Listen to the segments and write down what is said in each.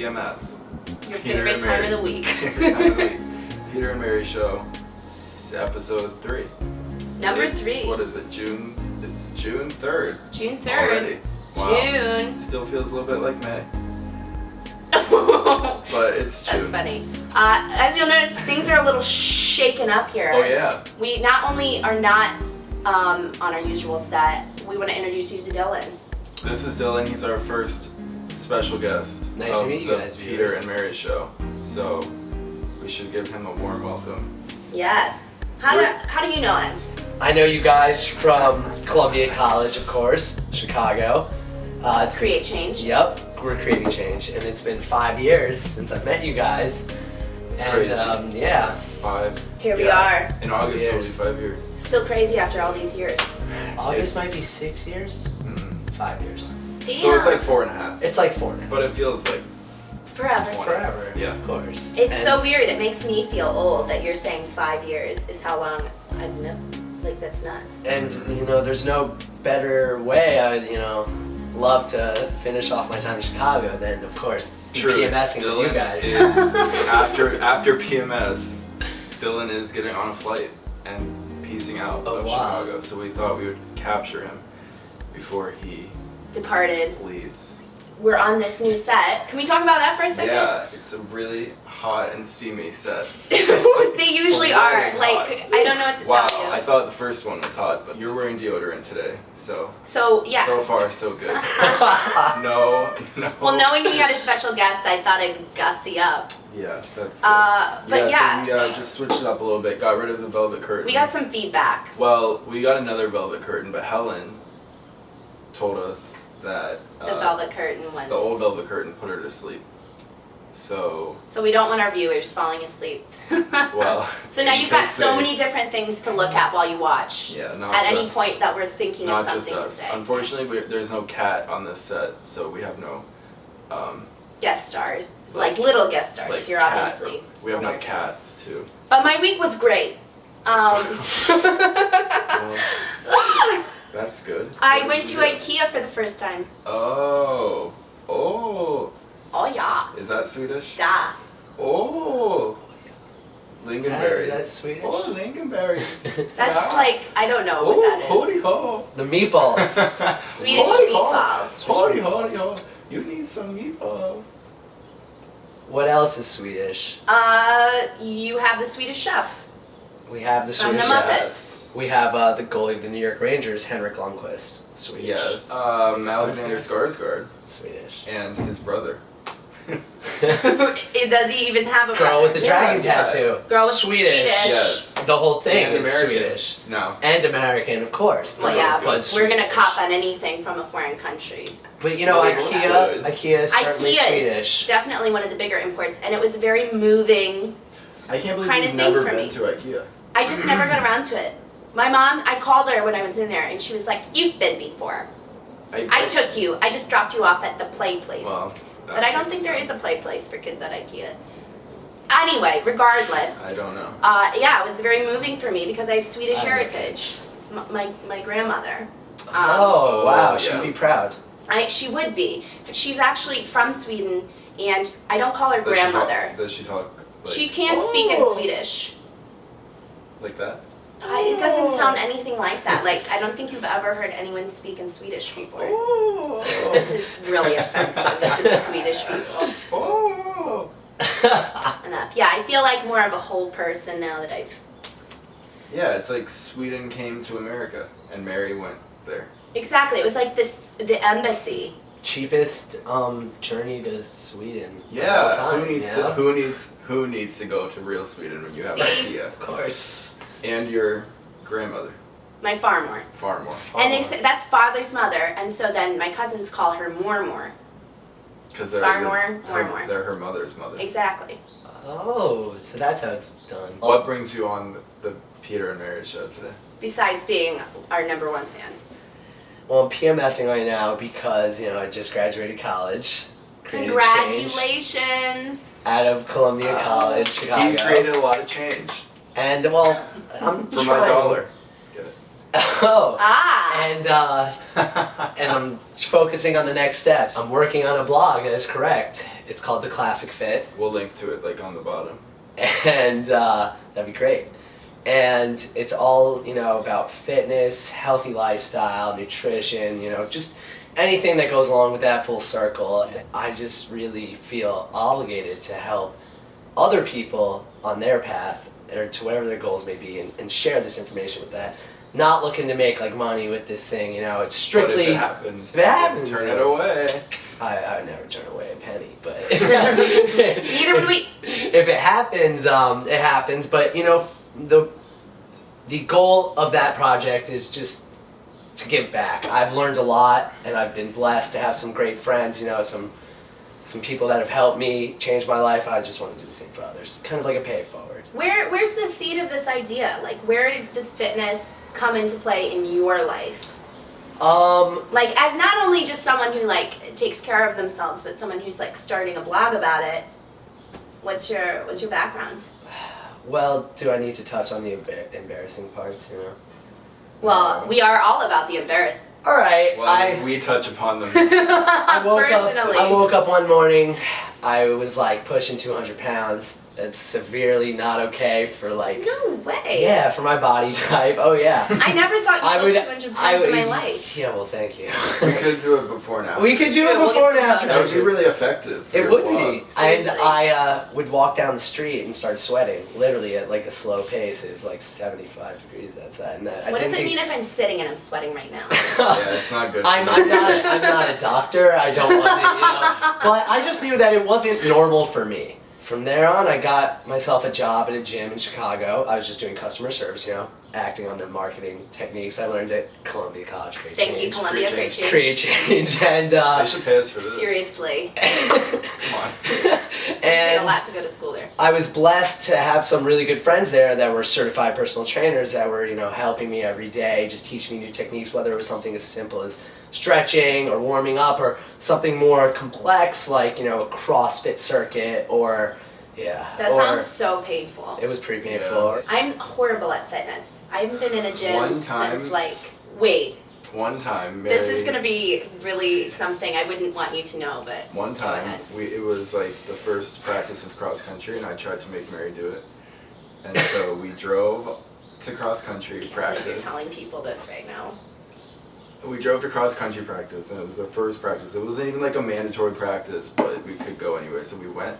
PMS. Your Peter favorite and time Mary. of the week. Favorite time of the week. Peter and Mary Show, episode 3. Number It's, 3. What is it? June? It's June 3rd. June 3rd. Already. Wow. June. Still feels a little bit like May, That's but it's June. funny. As you'll notice, things are a little shaken up here. Oh yeah. We not only are not on our usual set, we want to introduce you to Dylan. This is Dylan. He's our first special guest. Nice to of meet you the guys, Peter viewers. and Mary Show. So we should give him a warm welcome. Yes. How do you know us? I know you guys from Columbia College, of course, Chicago. Let's create change. Yep, we're creating change, and it's been 5 years since I've met you guys. And Crazy. yeah, 5. Here we are. In August it'll be Years. 5 years. Still crazy after all these years. August It's- might be 6 years, Mm-mm. 5 years. Damn. So it's like 4.5. It's like 4 now. But it feels like forever. 20. Forever, Yeah. of course. It's so And- weird. It makes me feel old that you're saying 5 years is how long I've known. Like, that's nuts. And there's no better way. I would, love to finish off my time in Chicago than, of course, True. PMSing with you Dylan guys. is, after PMS, Dylan is getting on a flight and peacing out Oh, of wow. Chicago. So we thought we would capture him before he Departed. leaves. We're on this new set. Can we talk about that for a second? Yeah, it's a really hot and steamy set. They usually are. Sweating Like, hot. I don't know what to Wow, tell I you. thought the first one was hot, but you're wearing deodorant today, so So, yeah. so far so good. No. Well, knowing we had a special guest, I thought I'd gussy up. Yeah, that's good. But yeah. So we just switched it up a little bit, got rid of the velvet curtain. We got some feedback. Well, we got another velvet curtain, but Helen told us that The velvet curtain was. the old velvet curtain put her to sleep. So, So we don't want our viewers falling asleep. well. So now in you've got case so they- many different things to look at while you watch. Yeah, not At any just- point that we're thinking of Not just something to us. say. Unfortunately, there's no cat on this set, so we have no. Guest stars. Like- Like little guest stars. like You're cat. obviously. We have no smaller. cats too. But my week was great. Well, that's good. I What went did to you do? IKEA for the first time. Oh, Oh yeah. is that Swedish? Da. Oh, lingonberries. Is that Swedish? Oh, lingonberries. That's Yeah. like, I don't know Oh, what that is. holy ho. The meatballs. Swedish Holy ho. meatballs. Holy holy ho. You need some meatballs. What else is Swedish? You have the Swedish chef We have the from the Swedish chef. Muppets. We have the goalie of the New York Rangers, Henrik Lundqvist. Swedish. Yes. Alexander Skarsgård Swedish. and his brother. Does he even have a Girl with the brother? dragon Yeah. tattoo. Girl with Swedish. Swedish. Yes. The whole thing And is American. Swedish. No. And American, of course. Well, yeah, But but we're gonna Swedish. cop on anything from a foreign country. But you know, Well, they IKEA, would. IKEA is certainly IKEA Swedish. is definitely one of the bigger imports, and it was a very moving. I can't believe Kinda you've thing never for been me. to IKEA. I just never got around to it. My mom, I called her when I was in there, and she was like, "You've been before. I took you. I just dropped you off at the play place." Well, that But I don't makes think there is a sense. play place for kids at IKEA. Anyway, regardless, I don't know. yeah, it was very moving for me because I have Swedish I like heritage. My grandmother. Oh, wow. She'd yeah. be proud. She would be. She's actually from Sweden, and I don't call her Does she talk- grandmother. Does she talk like, She can speak in "Oh," Swedish. like that? It doesn't sound anything like that. Like, I don't think you've ever heard anyone speak in Swedish before. Oh. This is really offensive to the Swedish people. Oh. Enough. Yeah, I feel like more of a whole person now that I've... Yeah, it's like Sweden came to America and Mary went there. Exactly, it was like the embassy. Cheapest journey to Sweden. of all Yeah, time, who needs you know? who needs to go to real Sweden when you have See? IKEA Of course. and your grandmother My farmer. far more. And they say that's father's mother, and so then my cousins call her Mormor. Because they're Farmore, Mormor. they're her mother's mother. Exactly. Oh, so that's how it's done. What brings you on the Peter and Mary show today? Besides being our #1 fan. Well, I'm PMSing right now because, I just graduated college. Created change Congratulations! out of Columbia College, Chicago. He created a lot of change And, well, I'm for my trying. dollar. Get it? Oh. Ah! And I'm focusing on the next steps. I'm working on a blog, that is correct. It's called the Classic Fit. We'll link to it like on the bottom. And that'd be great. And it's all, about fitness, healthy lifestyle, nutrition, just anything that goes along with that full circle. I just really feel obligated to help other people on their path or to whatever their goals may be and share this information with that. Not looking to make like money with this thing, it's strictly. But if it happens, if it happens, turn it away. I would never turn away a penny, but Neither would we. If it happens, it happens. But the goal of that project is just to give back. I've learned a lot, and I've been blessed to have some great friends. Some people that have helped me change my life. I just want to do the same for others. Kind of like a pay it forward. Where's the seed of this idea? Like, where does fitness come into play in your life? Like, as not only just someone who like takes care of themselves, but someone who's like starting a blog about it. What's your background? Well, do I need to touch on the embarrassing parts? Well, we are all about the embarrassing. All right. Well, we touch upon them. I Personally. woke up one morning. I was like pushing 200 pounds. That's severely not okay for like. No way. Yeah, for my body type. Oh yeah. I never thought you looked 200 pounds in my life. Yeah, well, thank you. We could do it before and after. We could do it We'll before and get some after. That would be really effective. for It your would blog. be. And Seriously. I would walk down the street and start sweating, literally at like a slow pace. It was like 75 degrees outside. And What does it mean if I'm sitting and I'm sweating right now? Yeah, it's not good. I'm not a doctor. I don't want to, But I just knew that it wasn't normal for me. From there on, I got myself a job at a gym in Chicago. I was just doing customer service, acting on the marketing techniques I learned at Columbia College. Great Thank you, change. Columbia. Great Great change. Create change, and They should pay us for this. Seriously. Come on. It's a and lot to go to school there. I was blessed to have some really good friends there that were certified personal trainers that were, helping me every day, just teaching me new techniques, whether it was something as simple as stretching or warming up or something more complex like, a CrossFit circuit or, That sounds so painful. It was pretty painful. I'm horrible at fitness. I haven't been in a gym One time- since wait, One time, Mary, this is gonna be really something I wouldn't want you to know, but One go time, ahead. it was like the first practice of cross country, and I tried to make Mary do it. And so we drove to cross country Like practice. you're telling people this right now. We drove to cross country practice, and it was the first practice. It wasn't even like a mandatory practice, but we could go anyway. So we went,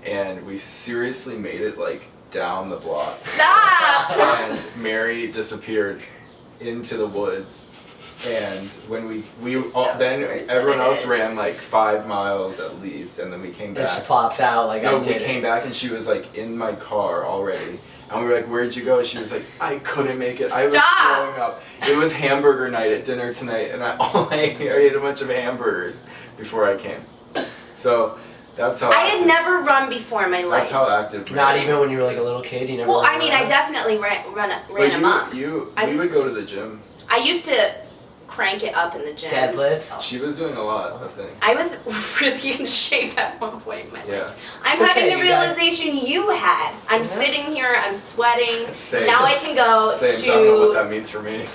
and we seriously made it like down the block. Stop! And Mary disappeared into the woods. And when we Sounds then worse than everyone it else is. ran like 5 miles at least, and then we came And she back. pops out like No, I we did came it. back and she was like in my car already. And we were like, "Where'd you go?" She was like, "I couldn't make it. I was Stop! throwing up." It was hamburger night at dinner tonight, and I ate a bunch of hamburgers before I came. So that's how. I had active- never run before in my life. That's how active. Not Mary even when you were like a is. little kid, you never Well, ran I mean, I around? definitely ran But amok. we I'm- would go to the gym. I used to crank it up in the gym. Deadlifts? She was doing a lot of things. I was really in shape at one point in my life. Yeah. I'm It's okay, having the you guys- realization you had. I'm Yeah. sitting here, I'm sweating. Same. Now I can go Same. So I don't know what to that means for me.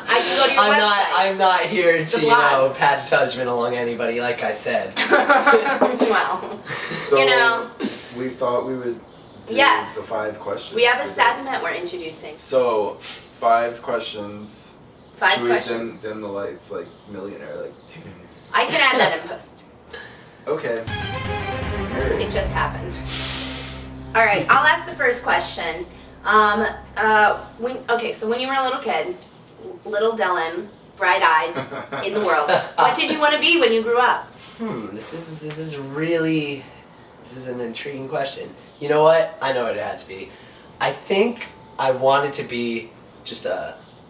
I can go to your website. I'm not here to, blog. pass judgment along anybody, like I said. Well, So You know. we thought we would do Yes. the 5 questions. we have a today. segment we're introducing. So 5 questions. 5 Should questions. we dim the lights like millionaire, like. I can add that in post. Okay. Mary. It just happened. All right, I'll ask the first question. So when you were a little kid, little Dylan, bright-eyed in the world, what did you want to be when you grew up? This is an intriguing question. You know what? I know what it had to be. I think I wanted to be just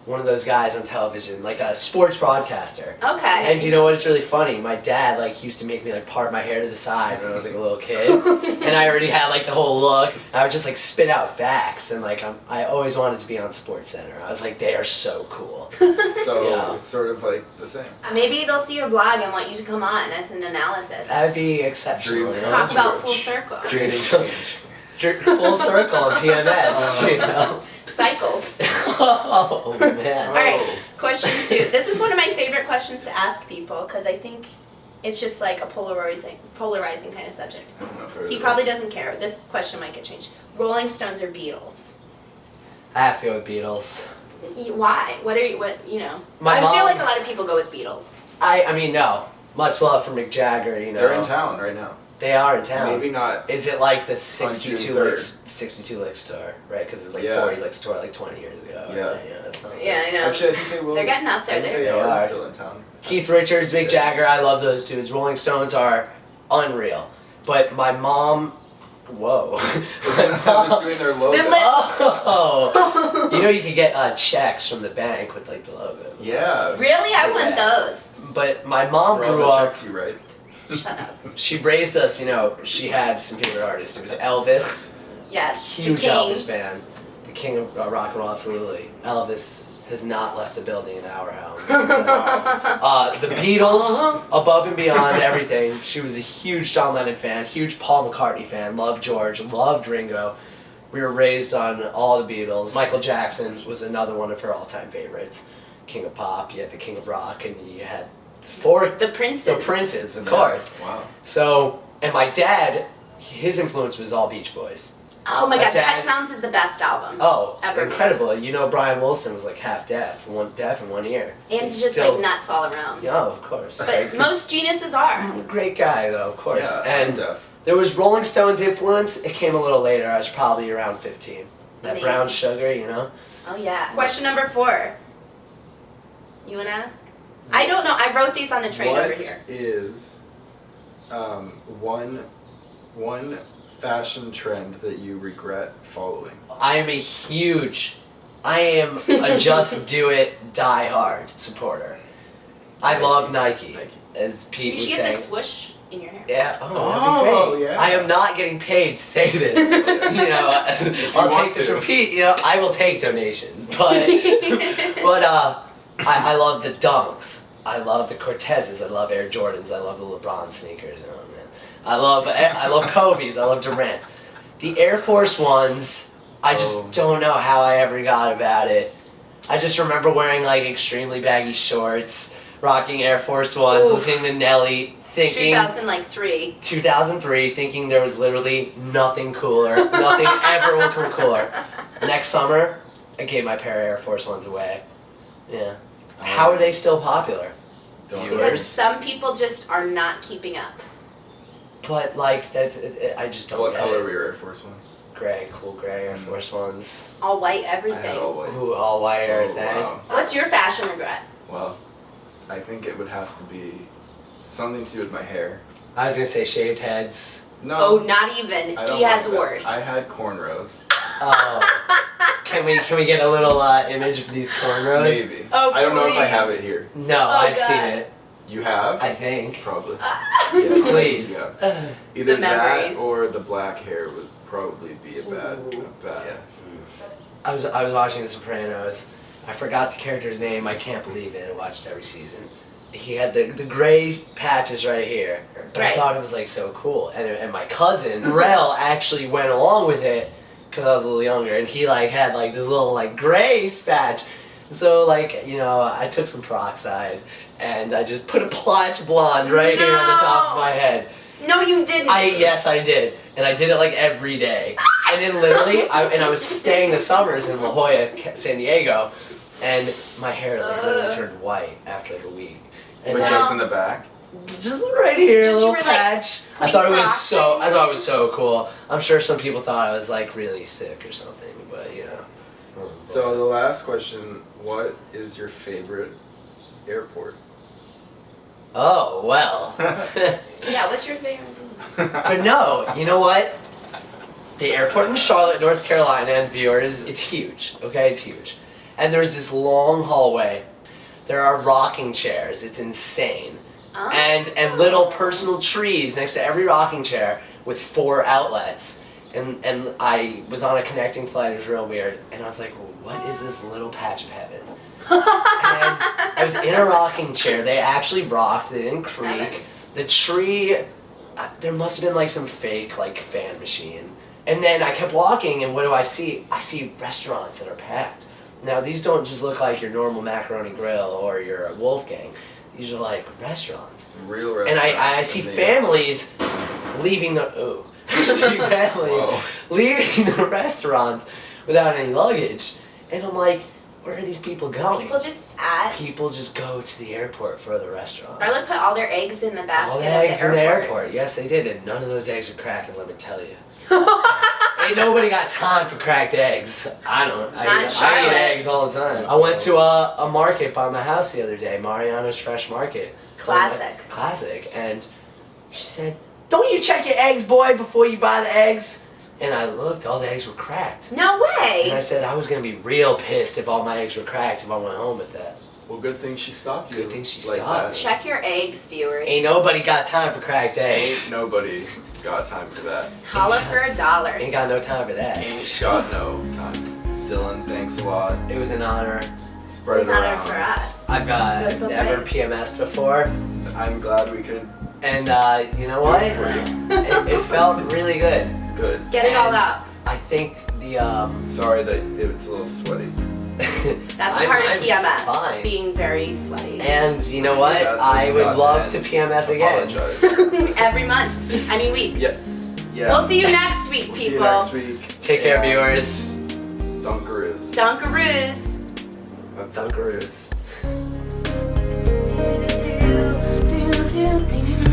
one of those guys on television, like a sports broadcaster. Okay. And do you know what? It's really funny. My dad used to make me part my hair to the side when I was like a little kid, and I already had the whole look. I would just spit out facts, and I always wanted to be on SportsCenter. I was like, they are so cool. So Yeah. it's sort of like the same. Maybe they'll see your blog and want you to come on as an analysis. That would be exceptional. Dreams you come know? Talk about George. full circle. Dreams come full circle on PMS. You know. Cycles. Oh man. All right, question 2. This is one of my favorite questions to ask people because I think It's just like a polarizing kind of subject. I don't know if I He really- probably doesn't care. This question might get changed. Rolling Stones or Beatles? I have to go with Beatles. Why? What, you know? My I feel mom- like a lot of people go with Beatles. I mean, no. Much love for Mick Jagger, you know. They're in town right now. They are in town. Maybe not. Is it like the On 62 June 3rd. licks tour, right? Because it was like Yeah. 40 licks tour like 20 years ago. Yeah. Right? Yeah, that's not Yeah, I know. Actually, I think they will. They're getting up there. I think They're- they They are are. still in town. Keith Richards, Mick Jagger, I love those dudes. Rolling Stones are unreal. But my mom, whoa. Isn't that was doing their logo? They're Oh, you know you could get checks from the bank with like the logo. Yeah. Really? I want Yeah. those. But my mom For all grew the up. checks you write. Shut up. She raised us. You know, she had some favorite artists. It was Elvis. Yes. Huge the king. Elvis fan. The king of rock and roll, absolutely. Elvis has not left the building in our home. The Beatles, above and beyond everything. She was a huge John Lennon fan, huge Paul McCartney fan, loved George, loved Ringo. We were raised on all the Beatles. Michael Jackson was another one of her all-time favorites. King of pop, you had the king of rock, and you had The Princes. the Princes, of course. Wow. So, and my dad, his influence was all Beach Boys. Oh my My god, dad- Pet Sounds is the best album. Oh, Ever incredible! You know, Brian Wilson was like half deaf, one deaf in one ear. And He's just still- like nuts all around. Yeah, of course. But most geniuses are. Great guy though, of course. Yeah, and I'm deaf. there was Rolling Stones influence. It came a little later. I was probably around 15. That Amazing. brown sugar, you know. Oh yeah. Question number 4. You wanna ask? I don't know. I wrote these on the train over here. What is one fashion trend that you regret following? I am a just do it, die hard supporter. I love Nike, Nike. as Pete You was should get the saying. swoosh in your hair. Yeah. Oh, Oh, that'd be great. yeah. I am not getting paid to say this. You know, I'll want take this to. from Pete. You know, I will take donations, but I love the Dunks. I love the Cortezes. I love Air Jordans. I love the LeBron sneakers. Oh man, I love Kobe's. I love Durant. The Air Force Ones. I just Oh. don't know how I ever got about it. I just remember wearing like extremely baggy shorts, rocking Air Force Ones, Oof. listening to Nelly, thinking 2003. 2003, thinking there was literally nothing cooler, nothing ever will come cooler. Next summer, I gave my pair of Air Force Ones away. Yeah. How are they still popular? Don't Viewers. Because some people just are not keeping up. But like that, I just don't What get color it. were your Air Force Ones? Gray, cool gray Air Force Ones. All white I had everything. all white. Ooh, all white Oh, everything. wow. What's your fashion regret? Well, I think it would have to be something to do with my hair. I was gonna say shaved heads. No. Oh, not even. I don't He has like that. worse. I had cornrows. Oh. Can we get a little image of these cornrows? Maybe. Oh, I don't know if I please. have it here. No, Oh, I've God. seen it. You have? I think. Probably. Please. Yeah. Either The that memories. or the black hair would probably be a bad. Ooh. Yeah. I was watching The Sopranos. I forgot the character's name. I can't believe it. I watched every season. He had the gray patches right here, but I Right. thought it was like so cool. And my cousin Rel actually went along with it because I was a little younger, and he like had like this little like gray patch. So like I took some peroxide and I just put a plotch blonde right here on the top of my head. No, you didn't. Yes, I did, and I did it like every day. And then literally, I was staying the summers in La Jolla, San Diego, and my hair like literally turned white after like a week. And But then just in the back. just right here, a Just little you were, like, patch. I putting thought it was peroxide? so cool. I'm sure some people thought I was like really sick or something, but So the last question: what is your favorite airport? Oh well. Yeah, what's your favorite? But no, you know what? The airport in Charlotte, North Carolina, and viewers, it's huge, okay? It's huge. And there's this long hallway. There are rocking chairs. It's insane. Oh. And little personal trees next to every rocking chair with 4 outlets. And I was on a connecting flight. It was real weird. And I was like, what is this little patch of heaven? And I was in a rocking chair. They actually rocked. They didn't creak. Heaven. The tree, there must have been like some fake like fan machine. And then I kept walking, and what do I see? I see restaurants that are packed. Now these don't just look like your normal Macaroni Grill or your Wolfgang. these are like restaurants. Real And restaurants. I see and they- families leaving the I see families Whoa. leaving the restaurants without any luggage, and I'm like, where are these people going? People just go to the airport for the restaurants. Or like put all their eggs in the basket All the at eggs the in the airport. airport. Yes, they did, and none of those eggs are cracking. Let me tell you. Ain't nobody got time for cracked eggs. I don't. Not I Charlotte. eat eggs all the time. I went to a market by my house the other day, Mariano's Fresh Market. Classic. Classic. And she said, "Don't you check your eggs, boy, before you buy the eggs?" And I looked, all the eggs were cracked. No And I way. said I was gonna be real pissed if all my eggs were cracked if I went home with that. Well, good thing she stopped you. Good thing she like stopped that. Check your eggs, viewers. Ain't nobody got time for cracked eggs. Ain't nobody got time for that. Holla for $1. Ain't got no time for that. Ain't got no time. Dylan, thanks a lot. It was an honor. Spread It was it honored around. for us. I've Goes both never ways. PMS'd before, I'm glad we could and you know what? do it for you. It felt really good. Good. Get it all And out. I think the Sorry that it was a little sweaty. That's I'm- part of I'm PMS, fine. being very sweaty. And you know what? That's I would got love to to end. PMS again. Apologize. Every month. I mean week. Yeah. Yeah. We'll see you next week, We'll people. see you next week. Take care, And viewers. Dunkaroos. Dunkaroos. That's it. Dunkaroos. Do, do, do, do, do, do.